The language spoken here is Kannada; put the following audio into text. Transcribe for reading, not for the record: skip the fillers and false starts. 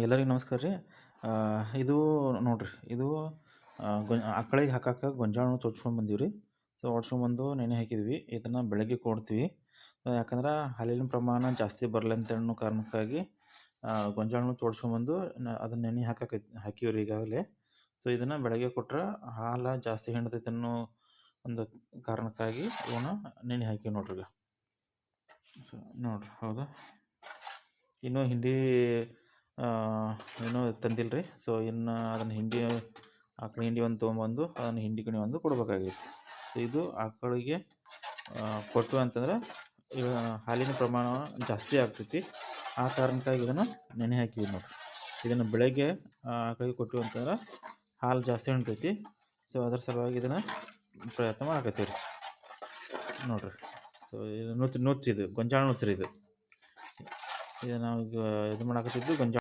ಎಲ್ಲರಿಗೂ ನಮಸ್ಕಾರ ರೀ. ಇದು ನೋಡ್ರಿ ಇದು ಆಕಳಿಗೆ ಹಾಕಾಕ ಗೊಂಜಾಳನ ಚೊಚ್ಕೊಂಡ್ ಬಂದೀವಿ ರೀ. ಸೊ ಹೊಡ್ಸ್ಕೊಂಬಂದು ನೆನೆ ಹಾಕಿದ್ವಿ. ಇದನ್ನ ಬೆಳಗ್ಗೆ ಕೊಡ್ತೀವಿ. ಯಾಕಂದ್ರೆ ಹಾಲಿನ ಪ್ರಮಾಣ ಜಾಸ್ತಿ ಬರಲಿ ಅಂತ ಅನ್ನೋ ಕಾರಣಕ್ಕಾಗಿ ಗೊಂಜಾಳನ ಚೋಡ್ಸ್ಕೊಂಬಂದು ಅದನ್ನ ನೆನೆ ಹಾಕಿವ್ರಿ ಈಗಾಗಲೇ. ಸೊ ಇದನ್ನ ಬೆಳಗ್ಗೆ ಕೊಟ್ರೆ ಹಾಲು ಜಾಸ್ತಿ ಹಿಂಡ್ತೈತೆ ಅನ್ನೋ ಒಂದು ಕಾರಣಕ್ಕಾಗಿ ಇವನ್ನ ನೆನೆ ಹಾಕಿವಿ ನೋಡ್ರಿ ಈಗ. ಸೊ ನೋಡ್ರಿ ಹೌದಾ. ಇನ್ನೂ ಹಿಂಡಿ ಏನೂ ತಂದಿಲ್ಲ ರೀ. ಸೊ ಇನ್ನು ಅದನ್ನು ಹಿಂಡಿ ಆಕಳ ಹಿಂಡಿ ಒಂದು ತೊಗೊಂಬಂದು ಅದನ್ನು ಹಿಂಡಿ ಕಣಿ ಒಂದು ಕೊಡ್ಬೇಕಾಗೈತಿ. ಸೊ ಇದು ಆಕಳಿಗೆ ಕೊಟ್ಟು ಅಂತಂದ್ರೆ ಹಾಲಿನ ಪ್ರಮಾಣ ಜಾಸ್ತಿ ಆಗ್ತೈತಿ. ಆ ಕಾರಣಕ್ಕಾಗಿ ಇದನ್ನು ನೆನೆ ಹಾಕಿವಿ ನೋಡ್ರಿ. ಇದನ್ನು ಬೆಳಗ್ಗೆ ಆಕಳಿಗೆ ಕೊಟ್ಟಿವಿ ಅಂತಂದ್ರೆ ಹಾಲು ಜಾಸ್ತಿ ಹೊಣ್ತೈತಿ. ಸೊ ಅದ್ರ ಸಲುವಾಗಿ ಇದನ್ನು ಪ್ರಯತ್ನ ಮಾಡಕತ್ತೀವಿ ರೀ ನೋಡ್ರಿ. ಸೊ ಇದು ನುಚ್ಚಿದು ಗೊಂಜಾಳ ನುಚ್ಚ್ರಿ ಇದು. ನಾವು ಈಗ ಇದು ಮಾಡಕತ್ತಿದ್ದು ಗೊಂಜಾಳ